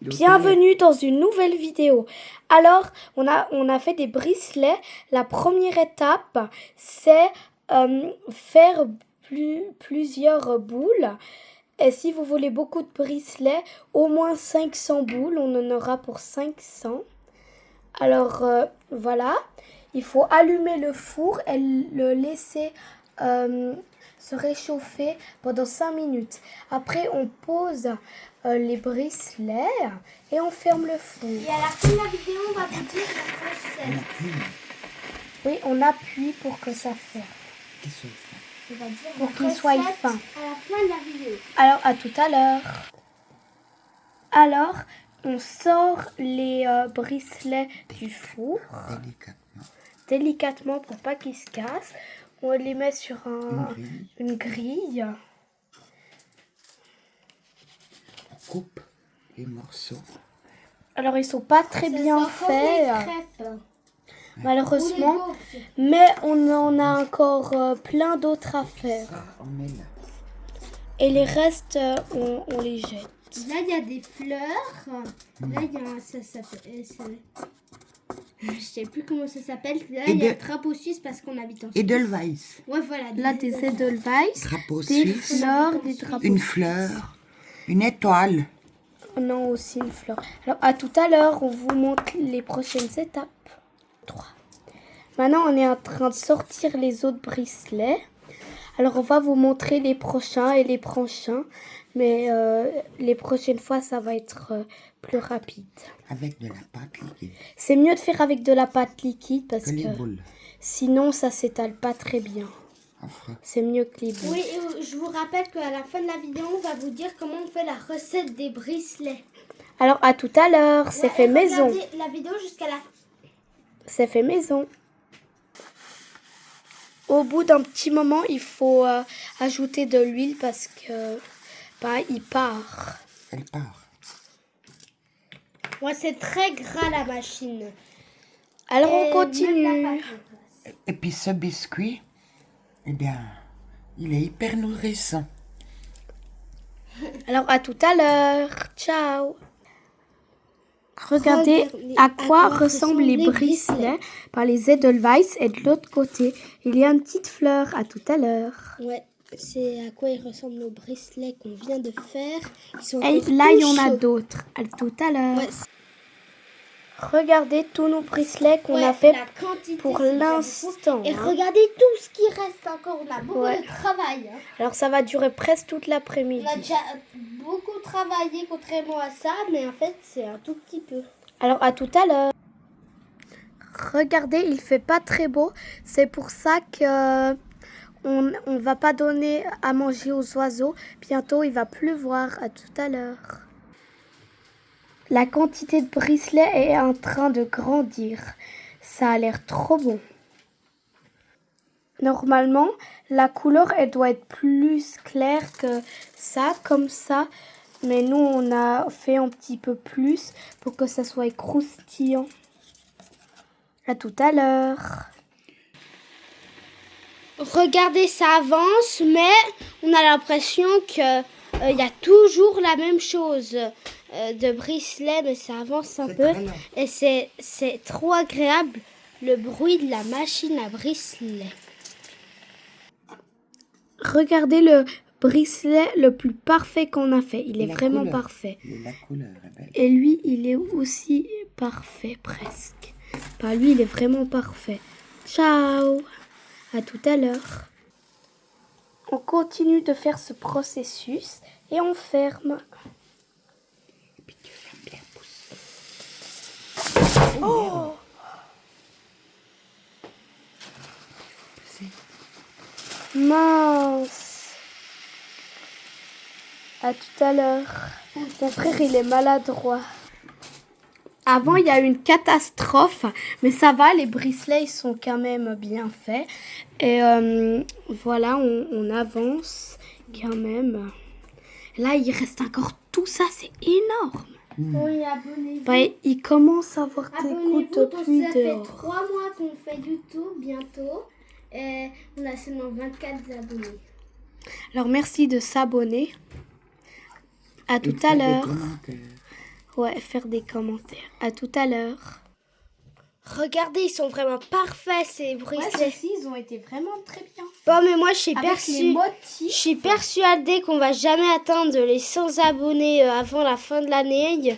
Bienvenue dans une nouvelle vidéo. Alors, on a fait des bricelets. La première étape, c'est faire plusieurs boules. Et si vous voulez beaucoup de bricelets, au moins 500 boules, on en aura pour 500. Alors, voilà. Il faut allumer le four et le laisser se réchauffer pendant 5 minutes. Après, on pose les bricelets et on ferme le four. Et à la fin de la vidéo, on va vous dire la recette. Oui, on appuie pour que ça ferme. On va dire Pour la qu'il soit recette fin. à la fin de la vidéo. Alors, à tout à l'heure. Alors, on sort les bricelets du four. Délicatement pour pas qu'ils se cassent. On les met sur une grille. On coupe les morceaux. Alors, ils sont pas très bien faits, Crêpes. malheureusement. Ou les gaufres. Mais on en a encore plein d'autres à faire. Ça, on met là. Et les restes, on les jette. Là, il y a des fleurs. Là, il y a ça s'appelle. Je sais plus comment ça s'appelle. Là, il y a un drapeau suisse parce qu'on habite en Suisse. Edelweiss. Ouais, voilà. Là, des Edelweiss, Drapeau des suisse. fleurs, des drapeaux. Une fleur. Une étoile. Non, aussi une fleur. Alors, à tout à l'heure, on vous montre les prochaines étapes. 3. Maintenant, on est en train de sortir les autres bricelets. Alors, on va vous montrer les prochains et les prochains. Mais les prochaines fois, ça va être plus rapide. Avec de la pâte liquide. C'est mieux de faire avec de la pâte liquide parce Que les que boules. sinon, ça s'étale pas très bien. Affreux. C'est mieux que les boules. Oui, et je vous rappelle qu'à la fin de la vidéo, on va vous dire comment on fait la recette des bricelets. Alors, à tout à l'heure. C'est Ouais, fait et maison. regardez la vidéo jusqu'à la fin. C'est fait maison. Au bout d'un petit moment, il faut ajouter de l'huile parce que il part. Elle part. Ouais, c'est très gras la machine. Alors, Et on même continue. la pâte. Et puis ce biscuit, eh bien, il est hyper nourrissant. Alors, à tout à l'heure. Ciao. Regardez à quoi ressemblent les bricelets par les Edelweiss et de l'autre côté, il y a une petite fleur. À tout à l'heure. Ouais, c'est à quoi ils ressemblent nos bricelets qu'on vient de faire. Ils sont Et encore là, tout il y en a chauds. d'autres. À tout à l'heure. Ouais, Regardez tous nos bricelets qu'on ouais, a fait la quantité, pour c'est déjà l'instant. beaucoup. Et hein. regardez tout ce qui reste encore. On a beaucoup Ouais. de travail. Hein. Alors, ça va durer presque toute l'après-midi. On a déjà beaucoup travaillé contrairement à ça, mais en fait, c'est un tout petit peu. Alors, à tout à l'heure. Regardez, il fait pas très beau. C'est pour ça que on va pas donner à manger aux oiseaux. Bientôt, il va pleuvoir. À tout à l'heure. La quantité de bricelets est en train de grandir. Ça a l'air trop bon. Normalement, la couleur, elle doit être plus claire que ça, comme ça. Mais nous, on a fait un petit peu plus pour que ça soit croustillant. À tout à l'heure. Regardez, ça avance, mais on a l'impression que y a toujours la même chose de bricelets, mais ça avance un C'est peu. très lent. Et c'est trop agréable, le bruit de la machine à bricelet. Regardez le bricelet le plus parfait qu'on a fait. Il est La vraiment couleur. parfait. La couleur est belle. Et lui, il est aussi parfait, presque. Lui, il est vraiment parfait. Ciao. À tout à l'heure. On continue de faire ce processus et on ferme. Et puis tu fermes bien pousser. Oh! Pousser. Mince. À tout à l'heure. Mon frère, il est maladroit. Avant, il y a eu une catastrophe, mais ça va, les bricelets, ils sont quand même bien faits. Et voilà, on avance quand même. Là, il reste encore tout ça, c'est énorme. Oui, abonnez-vous. Il commence à avoir des Abonnez-vous, gouttes de pluie ça fait dehors. 3 mois qu'on fait YouTube bientôt. Et on a seulement 24 abonnés. Alors, merci de s'abonner. À tout Et à faire des l'heure. commentaires. Ouais, faire des commentaires. À tout à l'heure. Regardez, ils sont vraiment parfaits ces Ouais, bracelets. ceux-ci, ils ont été vraiment très bien faits. Bon, mais moi, je Avec les motifs. suis persuadée qu'on va jamais atteindre les 100 abonnés avant la fin de l'année.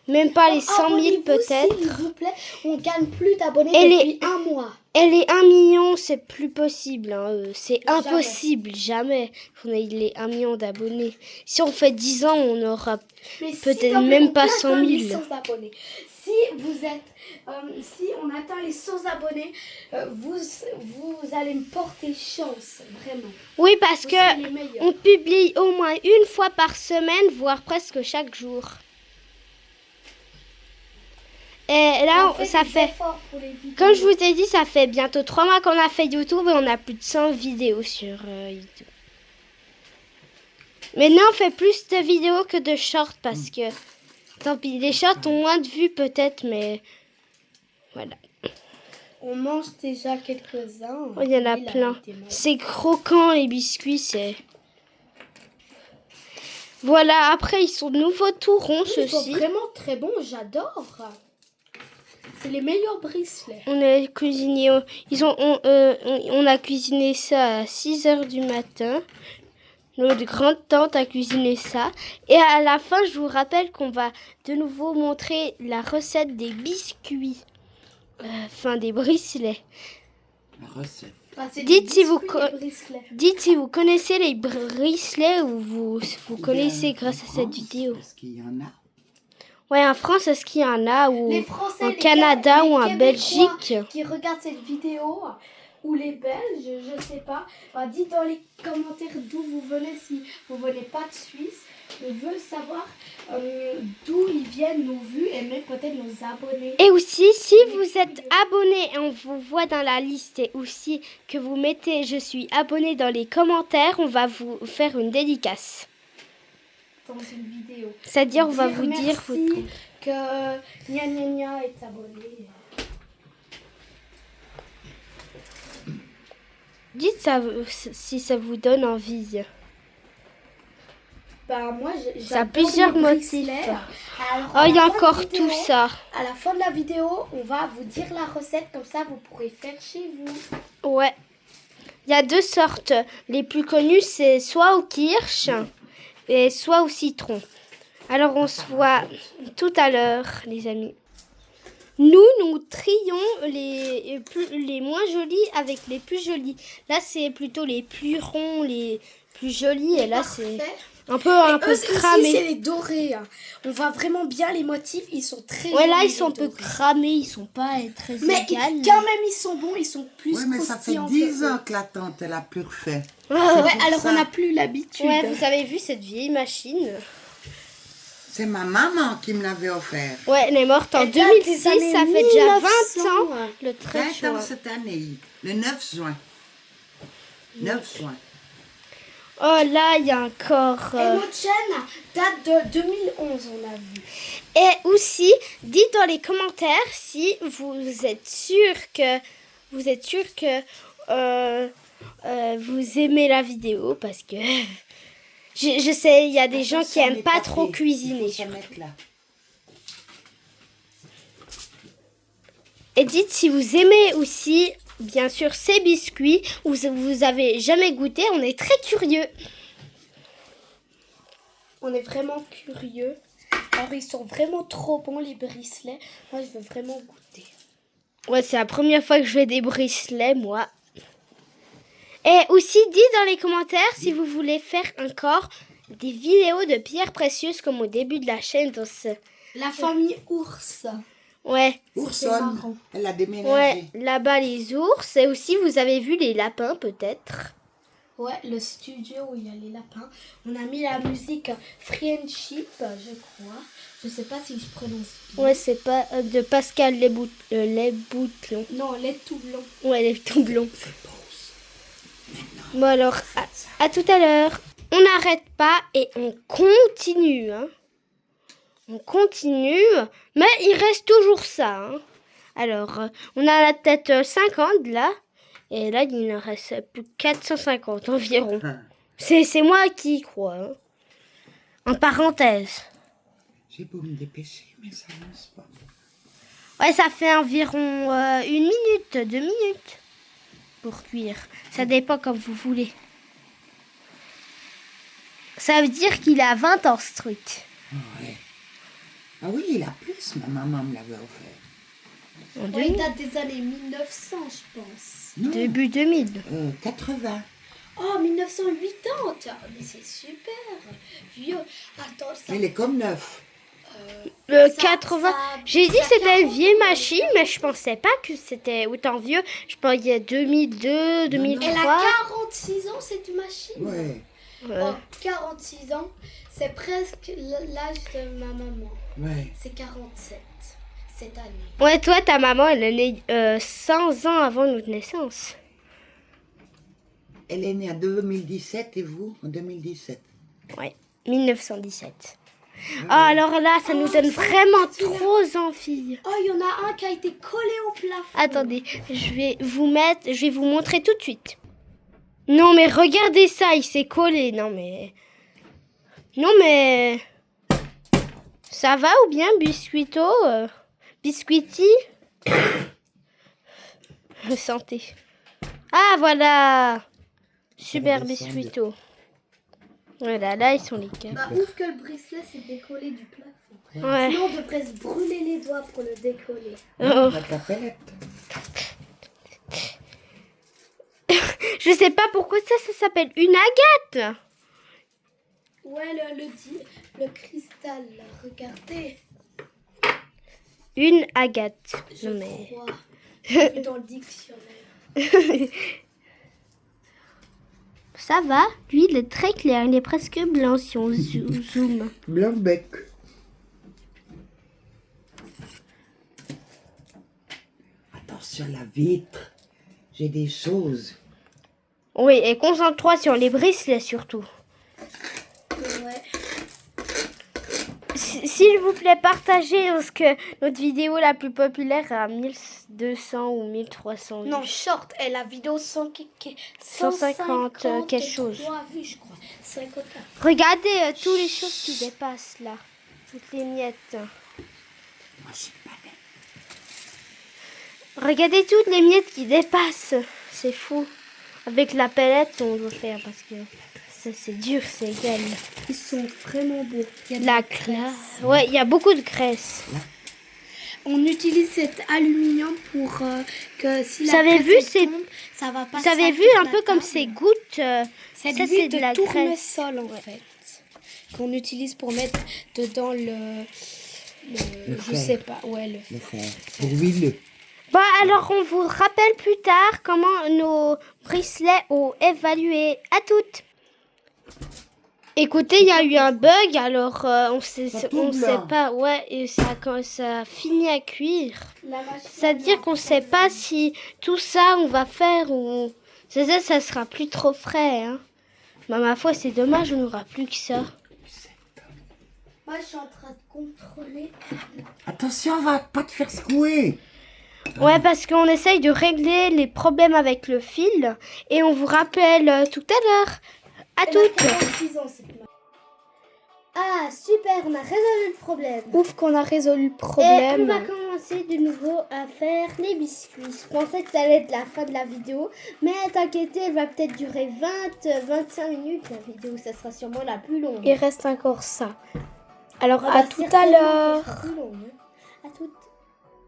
Même pas les 100 000 Abonnez-vous, peut-être. s'il vous plaît. On gagne plus d'abonnés Et depuis un mois. Et les 1 million, c'est plus possible. Hein. C'est Jamais. impossible, jamais. On ait les 1 million d'abonnés. Si on fait 10 ans, on aura Mais si, peut-être s'il te plaît, même on pas peut 100 atteindre les 000. 100 abonnés. Si on atteint les 100 abonnés, vous allez me porter chance, vraiment. Oui, parce Vous que serez les meilleurs. on publie au moins une fois par semaine, voire presque chaque jour. Et là, ça fait, comme je vous ai dit, ça fait bientôt 3 mois qu'on a fait YouTube et on a plus de 100 vidéos sur YouTube. Maintenant, on fait plus de vidéos que de shorts parce que, tant pis, les shorts ont moins de vues peut-être, mais voilà. On mange déjà quelques-uns. Oh, il y en a Lui, il plein. été malade. C'est croquant les biscuits, c'est... Voilà, après ils sont de nouveau tout ronds, Ils sont ceux-ci. vraiment très bons, j'adore. C'est les meilleurs bracelets. On a cuisiné, on a cuisiné ça à 6 heures du matin. Notre grande tante a cuisiné ça. Et à la fin, je vous rappelle qu'on va de nouveau montrer la recette des biscuits. Enfin, des bracelets. La recette. Ah, c'est Dites des si vous biscuits, les bracelets. Dites si vous connaissez les bracelets ou vous connaissez Bien, grâce à en cette France, vidéo. Est-ce qu'il y en a? Ouais, en France, est-ce qu'il y en a ou Les Français, en les Canada ou en Québécois Belgique? qui regardent cette vidéo, ou les Belges, je sais pas. Bah, dites dans les commentaires d'où vous venez, si vous venez pas de Suisse. On veut savoir d'où ils viennent nos vues et même peut-être nos abonnés. Et aussi, si vous êtes abonné et on vous voit dans la liste et aussi que vous mettez « Je suis abonné » dans les commentaires, on va vous faire une dédicace. Dans une vidéo. C'est-à-dire, on va vous dire... merci que Gna Gna Gna est abonné. Dites ça, si ça vous donne envie. Bah moi, Ça a plusieurs motifs. Alors, Oh, il y a encore tout ça. À la fin de la vidéo, on va vous dire la recette, comme ça vous pourrez faire chez vous. Ouais. Il y a 2 sortes. Les plus connues, c'est soit au kirsch et soit au citron. Alors, on se voit tout à l'heure, les amis. Nous trions les moins jolis avec les plus jolis. Là, c'est plutôt les plus ronds, les plus jolis. Et là, c'est un peu cramé. Ici, c'est les dorés. Hein. On voit vraiment bien les motifs. Ils sont très Ouais, là, jolis, ils sont un peu dorés. cramés. Ils sont pas très Mais égales. quand même, ils sont bons. Ils sont plus Oui, mais ça fait croustillants 10 que eux. ans que la tante, elle a plus refait. Ouais, alors ça. on n'a plus l'habitude. Ouais, vous avez vu cette vieille machine? C'est ma maman qui me l'avait offert. Ouais, elle est morte en Elle date des 2006. années Ça fait déjà 20 1900, ans. ouais. Le 13 20 ans juin. cette année, le 9 juin. 9 juin. Oh là, il y a encore... Et notre chaîne date de 2011, on a vu. Et aussi, dites dans les commentaires si vous êtes sûr que vous aimez la vidéo parce que je sais, il y a des gens qui aiment pas trop cuisiner. Il faut se mettre là. Et dites si vous aimez aussi, bien sûr, ces biscuits ou vous avez jamais goûté. On est très curieux. On est vraiment curieux. Alors, ils sont vraiment trop bons, les bracelets. Moi, je veux vraiment goûter. Ouais, c'est la première fois que je fais des bracelets, moi. Et aussi, dites dans les commentaires si vous voulez faire encore des vidéos de pierres précieuses comme au début de la chaîne. Dans ce... La famille ours. Ouais, Ourson, marrant. elle a déménagé. ouais, là-bas les ours. Et aussi, vous avez vu les lapins peut-être. Ouais, le studio où il y a les lapins. On a mis la musique Friendship, je crois. Je sais pas si je prononce bien. Ouais, c'est pas de Pascal les Boutlon. Non, les tout blancs. Ouais, les tout blonds. Bon alors, à tout à l'heure. On n'arrête pas et on continue. Hein. On continue, mais il reste toujours ça. Hein. Alors, on a la tête 50 là. Et là, il en reste plus que 450 environ. C'est moi qui y crois. Hein. En parenthèse. J'ai beau me dépêcher, mais ça avance pas. Ouais, ça fait environ 1 minute, 2 minutes pour cuire. Ça dépend comme vous voulez. Ça veut dire qu'il a 20 ans, ce truc. Ouais. Ah oui, il a plus, ma maman me l'avait offert. En Ouais, il 2000, date des années 1900, je pense. Non, début 2000. 80. Oh, 1980. Mais c'est super vieux. Attends, ça... Elle est comme neuf. Le Ça- 80. ça- J'ai dit ça que c'était une 40, vieille machine, mais je pensais pas que c'était autant vieux. Je pense qu'il y a 2002, Elle 2003. a 46 ans, cette machine. Ouais, Ouais. Oh, 46 ans, c'est presque l'âge de ma maman. ouais. C'est 47 cette année. Ouais, toi, ta maman, elle est née 100 ans avant notre naissance. Elle est née en 2017 et vous en 2017. Ouais, 1917. Ah, alors là, ça nous donne vraiment trop envie. Oh, il y en a un qui a été collé au plafond. Attendez, je vais vous montrer tout de suite. Non, mais regardez ça, il s'est collé. Non, mais... Ça va ou bien, Biscuito Biscuiti Santé. Ah, voilà. Super redescend. Biscuito. Voilà, là, ils sont les câbles. Bah, ouf que le bricelet s'est décollé du plafond. Ouais. Sinon, on devrait se brûler les doigts pour le décoller. Oh. Avec la pellette. Je sais pas pourquoi ça s'appelle une agate. Ouais, le cristal, là, regardez. Une agate. Je Non, mais... crois. J'ai vu dans le dictionnaire. Ça va, lui il est très clair, il est presque blanc si on zoome. Blanc bec. Attention la vitre. J'ai des choses. Oui, et concentre-toi sur les bracelets surtout. Ouais. S'il vous plaît, partagez parce que notre vidéo la plus populaire a 1200 ou 1300 vues. Non, short. Et la vidéo 150 quelque chose. vues, je crois. 54. Regardez toutes les choses qui dépassent là. Toutes les miettes. Moi, je suis pas bête. Regardez toutes les miettes qui dépassent. C'est fou. Avec la pellette, on doit faire parce que ça c'est dur, c'est égal. Ils sont vraiment beaux. Il y a de La graisse. Ouais, il y a beaucoup de graisse. On utilise cet aluminium pour que si Vous la avez graisse vu elle ces- tombe, ça va pas Vous avez vu salir un la peu comme table. ces gouttes C'est ça, de c'est l'huile de de la tournesol en fait. Qu'on utilise pour mettre dedans Le Euh, je fer. sais pas, ouais, le Le fer. C'est huileux. Bon, alors on vous rappelle plus tard comment nos bracelets ont évalué. À toutes. Écoutez, il y a eu un bug, alors on sait pas. Ouais, et quand ça finit à cuire. la machine. C'est-à-dire qu'on sait pas si tout ça on va faire ou ça sera plus trop frais. Hein. Bah, ma foi, c'est dommage, on n'aura plus que ça. Moi, je suis en train de contrôler. Attention, on va pas te faire secouer. Ouais, parce qu'on essaye de régler les problèmes avec le fil et on vous rappelle tout à l'heure. À Elle a toutes. 46 ans, cette machine. Ah, super, on a résolu le problème. Ouf qu'on a résolu le Et on problème. va commencer de nouveau à faire les biscuits. Je pensais que ça allait être la fin de la vidéo, mais t'inquiète, elle va peut-être durer 25 minutes la vidéo. Ça sera sûrement la plus longue. Il reste encore ça. Alors Ah à bah, tout à certainement l'heure. qu'elle sera plus longue, hein. À toutes.